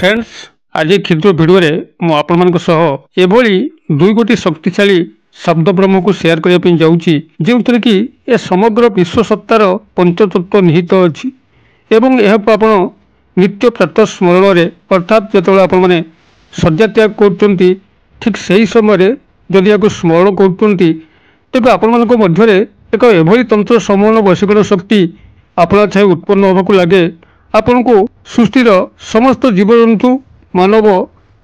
Friends आज क्षुद्र video मु आपण एभली दुई गोटी शक्तिशाली शब्द ब्रह्म को शेयर करने जाऊँगी जो कि ए समग्र विश्व सत्तार पंचतत्व निहित अच्छी एवं यह आप नित्य प्रातः स्मरण में अर्थात जो आपने शଯ୍ୟା त्याग कर ठीक से समय जदि या स्मरण कर तेज आपण एक एभली तंत्र समूह वशीकरण शक्ति अपना छाई उत्पन्न होगा लगे आपण को सृष्टिर समस्त जीवजंतु मानव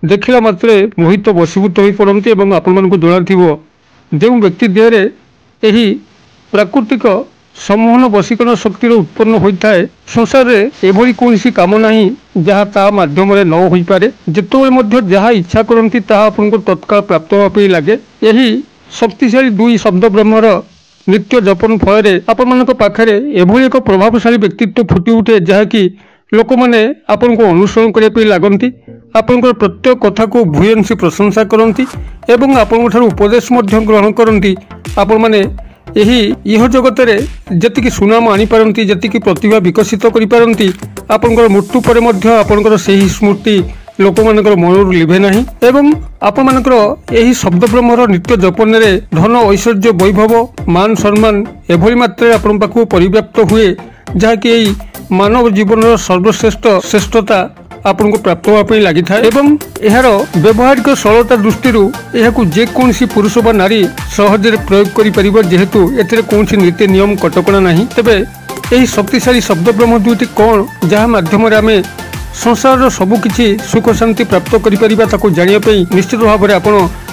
देखला मात्रे मोहित वशीभूत हो पड़ती और आपण जना जो व्यक्ति देहरे यही प्राकृतिक समूहन वशीकरण शक्तिर उत्पन्न होता है संसार में एभली कौन काम ना जहाँ ता माध्यम न हो पारे जिते जहाँ इच्छा करती आपको तत्काल प्राप्त होगा लगे यही शक्तिशाली दुई शब्द ब्रह्मर नित्य जपन फल आपण पाखे एभली एक प्रभावशाली व्यक्तित्व फुटी उठे जहाँकि लोक मैंने आपण को अनुसरण करने लगती आपण प्रत्येक कथा को भूयसी प्रशंसा करती एवं आपण उपदेश ग्रहण करती आपण मैंने यही इह जगत में जी सुनाम आनीपारती जी प्रतिभा विकसित करपारती आपणकर मृत्यु पर आपणकर सही स्मृति लोक मान मन लिभे ना एवं आपण यही शब्द ब्रह्मर नित्य जपन में धन ऐश्वर्य वैभव मान सम्मान एभली मात्रा आपण पाखु परिव्याप्त हुए जहाँकि मानव जीवन सर्वश्रेष्ठ श्रेष्ठता आपन को प्राप्त होगा लगी था एवं यार व्यवहारिक सरलता दृष्टि यह जेकोसी पुरुष व नारी सहज प्रयोग कर जेहेतु एथिरे कौन नीति नियम कटकणा ना तेबे यही शक्तिशाली शब्द ब्रह्म दुईटी कौन जहाँ माध्यम आम संसार सबकि सुख शांति प्राप्त कर जानापी निश्चित भाव में आप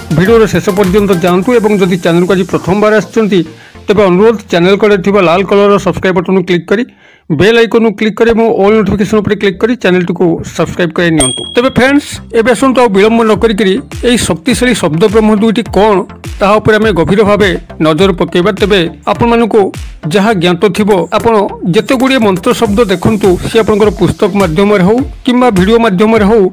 भिडियो शेष पर्यंत जातु और जदि चैनल को आज प्रथम बार आछंती तेज अनुरोध चैनल कड़े लाल कलर सब्सक्राइब बटन क्लिक करी बेल आइकन क्लिक करी ऑल नोटिफिकेशन पर क्लिक करी चैनल को सब्सक्राइब कर नियंतु। तेबे फ्रेंड्स एबे आसंतु आ विलंब न करी एई शक्तिशाली शब्द ब्रह्म दुईटी कौन ताहा उपर आमे गभीर भावे नजर पकेबा। तेबे आपण मानको जहाँ ज्ञात थिबो आपण जेते गुडी मंत्र शब्द देखंतु सी आपनकर पुस्तक माध्यम रे हो किंबा वीडियो माध्यम रे हो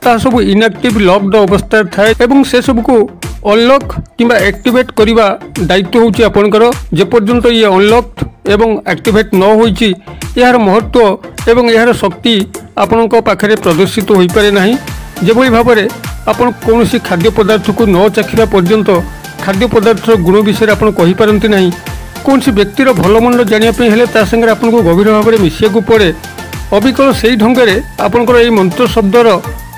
ता सब इनएक्टिव लॉक्ड अवस्था थाए एवं से सब को अनलॉक किंबा एक्टिवेट करिबा दायित्व होची आपनकर जे पर्यंत ये अनलॉक्ड एवं एक्टिवेट न होईची यार महत्व एवं यार शक्ति आपनक पाखरे प्रदर्शित होई पारे नाही। जेभली भाव में आपण कोनोसी खाद्य पदार्थ को न चाखिबा पर्यंत खाद्य पदार्थर गुण विषय आपण कहि पारंती नाही। कोनोसी व्यक्तिर भल मंद जानिया पे हेले ता संगे आपण को गभीर भाव में मिसिया को पड़े अबिकल सेही ढंगरे आपनकर एई मंत्र शब्दर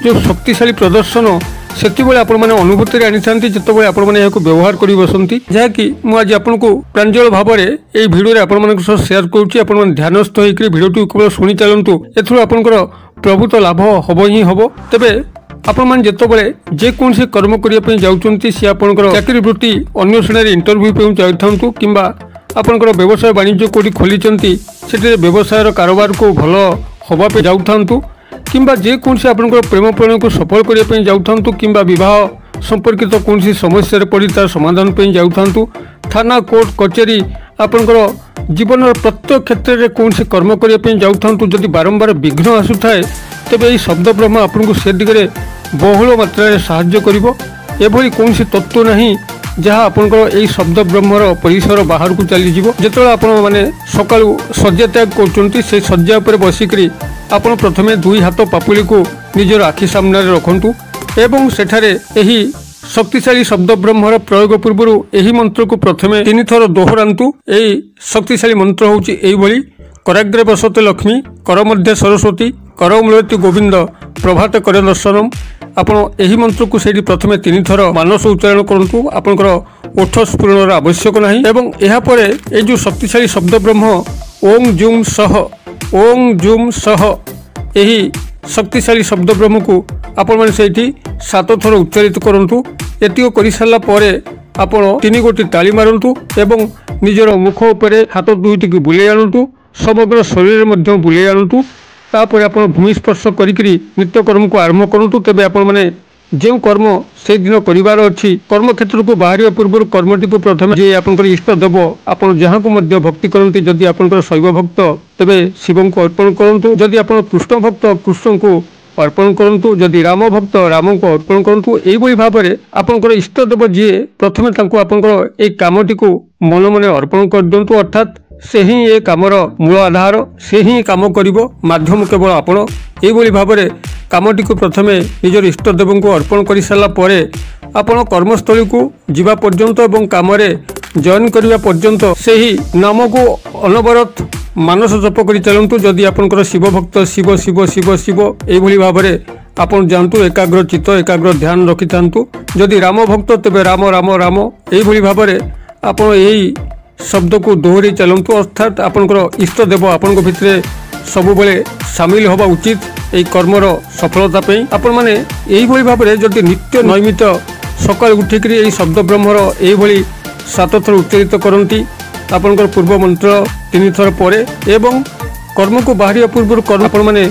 जो शक्तिशाली प्रदर्शन से अनुभूति आनी था जिते आप व्यवहार कर बसती जहाँकि मुझे आपको प्रांजल भाव में यही भिडियो आप शेयर करुँच ध्यानस्थ होकर भिडियो केवल शुणी चलतु एथुर आपंकर प्रभुत लाभ हम ही हम तेरे आपण जिते जेकोसी कर्म करने जाऊँच सी आप चाकरी वृत्ति अन्वेषण इंटरव्यू जाऊँ कि आपंकर व्यवसाय वाणिज्य कौटी खोली से व्यवसाय कारोबार को भल हवापे जाऊँ किंबा जेकोसी आपंकर प्रेम प्रणय को सफल करने जाऊँ कि बह संपर्कित कौन समस्या पड़ी तार समाधान पे जाऊँ थाना कोर्ट कचेरी आपंकर जीवन प्रत्येक क्षेत्र में कौन कर्म करने जाऊँ जदि बारंबार विघ्न आसुए तेज यही शब्द ब्रह्म आपको से दिगरे बहुल मात्रा साहाय्य कर कौन तत्व नहीं जहाँ आपंकर यही शब्द ब्रह्मर परिसर बाहर को चलीज जो आपने सका शଯ୍ୟା त्याग कर शଯ୍ୟା पर बसिकी आपण प्रथमे दुई हाथ पापुली को निजर आखि सामने रखंतु एवं सेठारे यही शक्तिशाली शब्द ब्रह्मर प्रयोग पूर्व यही मंत्र को प्रथमे 3 थर दोहरांतु। यही शक्तिशाली मंत्र होची एई भली कराग्रे बसते लक्ष्मी कर मध्य सरस्वती कर मूलति गोविंद प्रभात कर दर्शनम। आपण यही मंत्र को सेठी प्रथमे 3 थर मानस उच्चारण करंतु आपनकर ओठ स्फुरणर आवश्यक नाही एवं एहा परे ए जो शक्तिशाली शब्द ब्रह्म ओम जुम सह ओम जुम सह यही शक्तिशाली शब्द ब्रह्म को आपण मैंने से 7 थर उच्चारित करंतु। एतिक कर सारा पर आपण 3 गोटी ताली मारंतु एवं निजर मुख उपरे हाथ दुईटी को बुले आणतु समग्र शरीर में बुले आणतु तापर आप भूमि स्पर्श करी नित्यकर्म को आरंभ करूँ। तेज आपण जो कर्म से दिन करार अच्छी कर्म क्षेत्र को बाहर पूर्व कर्मटी को प्रथम जे आपंकर इष्ट देव आप जहाँ को भक्ति करती जदि आपंकर शैव भक्त तेबे शिव को अर्पण करूँ जदि आप कृष्ण भक्त कृष्ण को अर्पण करूँ जदि राम भक्त राम को अर्पण करूँ यही भाव में आपंकर इष्ट देव जी प्रथम आपंकर ये कामटी को मन मन अर्पण कर दिंतु अर्थात से ही ये कामर मूल आधार से ही काम कर माध्यम केवल आपण यही भाव में कामटी को प्रथमे निजर इष्टदेव को अर्पण कर सारा पर आपण कर्मस्थली को जीवा पर्यंत एवं काम जॉइन करने पर्यंत से ही नाम को अनवरत मानस जप कर चलतु। जदि आपंकर शिव भक्त शिव शिव शिव शिव यही भाव में आपन जानतु एकाग्र चित्त एकाग्र ध्यान रखि थांतु। जदि राम भक्त तेबे राम राम राम यही भाव में आपन यही शब्द को दोहरी चलतु। अर्थात आपंकर इष्टदेव आपण भितर सबुबले सामिल होगा उचित यही कर्मर सफलता पे। आपण मैंने यही भाव में जदि नित्य नैमित सकाल उठिक यही शब्द ब्रह्मर यही 7 थर उच्चारित करती आपंकर पूर्व मंत्र 3 थर पर एवं कर्म को बाहर पूर्व कर्म आपण मैंने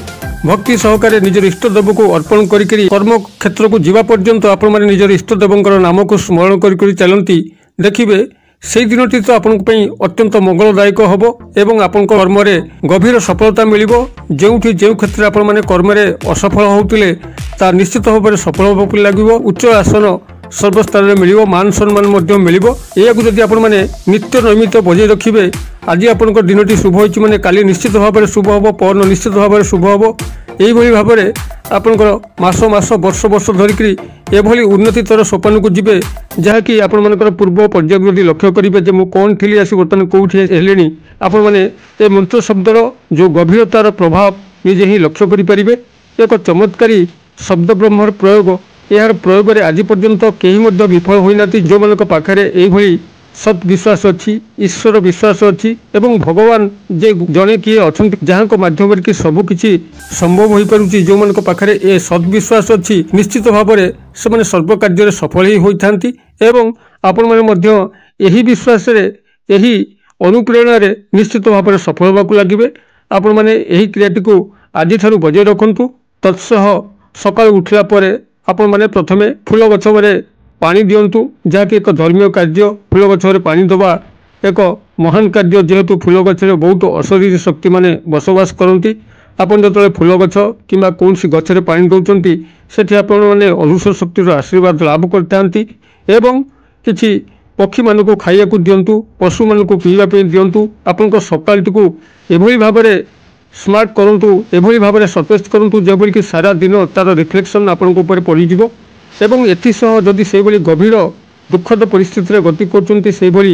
भक्ति सहकारे निजर इष्टदेव को अर्पण करी कर्म क्षेत्र को जीवा पर्यंत आपण मैंने निजर इष्टदेवंकर नाम को स्मरण करी चलती देखिए से दिनटी तो आपण अत्यंत मंगलदायक हम एवं आपण कर्म गभीर सफलता मिल जो क्षेत्र आपण मैंने कर्म असफल होते ता निश्चित भाव में सफल होगा लगे उच्च आसन सर्वस्थान में मिल मान सम्मान मिल या जदि आपण मैंने नित्य नैमित बजाय रखिए आज आपण दिनटी शुभ होती माने काली निश्चित भाव में शुभ हम परन निश्चित भाव में शुभ हम यही भाव में आपंकर मास मास वर्ष वर्ष धरिकी एभली उन्नतितर सोपान को जीवे जहाँकि आपण मानकर पूर्व पर्याय यदि लक्ष्य करेंगे जे मुझे कौन थी आस बर्तमान कौटी हेले आपण मैंने ये मंत्र शब्दर जो गभीरतार प्रभाव निजे ही लक्ष्य करेंगे। एक चमत्कारी शब्द ब्रह्मर प्रयोग यार प्रयोग में आज पर्यंत कहीं विफल होना जो मान पाखे यही सत् विश्वास अच्छी ईश्वर विश्वास अच्छी एवं भगवान जे जड़े किए अच्छा जहाँ मध्यम कि सबकि संभव हो पारे जो मान पाखे ये सद्विश्वास अच्छी निश्चित भाव में से सर्व कार्य सफल ही होता एवं आपण मैंने विश्वास यही अनुप्रेरण निश्चित भाव में सफल होगा लगे। आपण मैंने यही क्रियाटी को आज बजाय रखु। तत्सह सकाल उठला पर आपण मैंने प्रथमे फूल गछ में पानी दिंतु जहाँकि एक धर्मीय कार्य फूल गछरे पानी दबा एक महान कार्य जेहेतु फूल गछरे बहुत अशरीर शक्ति माने बसवास करती। आपन जो फूल गछ कि कौन गछरे पानी दौरान से आपण मैंने अनुष्य शक्तिर आशीर्वाद लाभ करते एवं किसी पक्षी मान को खाइया दिंतु पशु मान को पीवाई दिंतु। आपण सकालटी को एभली भाव में स्मार्ट करूँ एभली भाव में सतेज करूँ जबकि कि सारा दिन तार रिफ्लेक्शन आपण पड़ज एवं एसह जदि से गभीर दुखद परिस्थिति में गति कर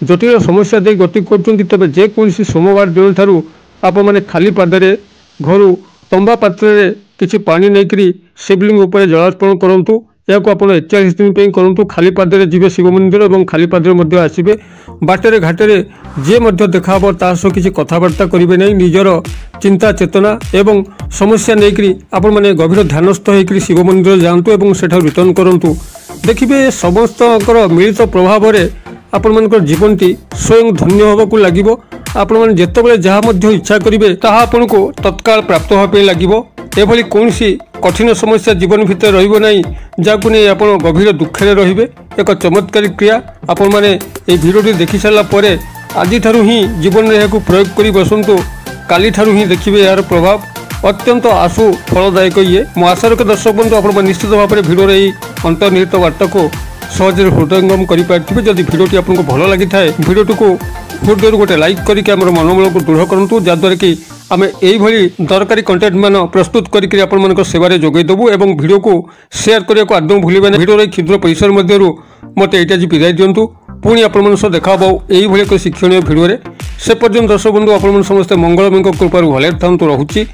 जटिल समस्या दे गति कर तेज जेकोसी सोमवार दिन ठारू आप मैंने खाली पादरे घर तंबा पात्र किसी पानी नहीं शिवलिंग उपर जलार्पण करूँ। या 41 दिन पे करूँ खाली पादरे जीवे शिव मंदिर और खाली पादरे आसबे बाटर घाटे जे देखा सह किसी कथबार्ता करेंगे नहीं निजर चिंता चेतना एवं समस्या नहीं आपण मैंने गभीर ध्यानस्थ होकर शिव मंदिर जातु और सेठा रिटर्न करूँ देखिए समस्त मिलित प्रभाव में आपण मान जीवनटी स्वयं धन्य होगा लगे। आपण मैंने जिते जहाँ इच्छा करेंगे ताहा आपन को तत्काल प्राप्त होगा लगे। एभली कौन कठिन समस्या जीवन भितर रहिबो नहीं जहाँ नहीं आप गभीर दुखे रे एक चमत्कारी क्रिया आपण मैंने ये भिडियोटी देखी सारा पर आज ही जीवन में यह प्रयोग कर बसतु काली ठारू ही देखिए यार प्रभाव अत्यंत आशु फलदायक ये मो आशा रखे दर्शक बंधु आप निश्चित भाव में भिडियो यही अंतर्निहित वार्ता को सहज हृदयंगम करेंगे। जदि भिडियोटी आपको भल लगी थाए भिडियोटी को हृदय गोटे लाइक करके आम मनोबल को दृढ़ करूँ जहाँद्वारा कि आम यही दरकारी कंटेंट मान प्रस्तुत करके आपण सेवारे जोगेदेबू और भिडियो को शेयर करने को आदौ भूलें। भिडियो क्षुद्र पैसा मध्य मत ये विदाय दिंतु पुणी आपण सह देखा यही एक शिक्षणीय भिडियो से पर्यटन दर्शक बंधु आप समस्ते मंगलमय कृपार भले था रोचे।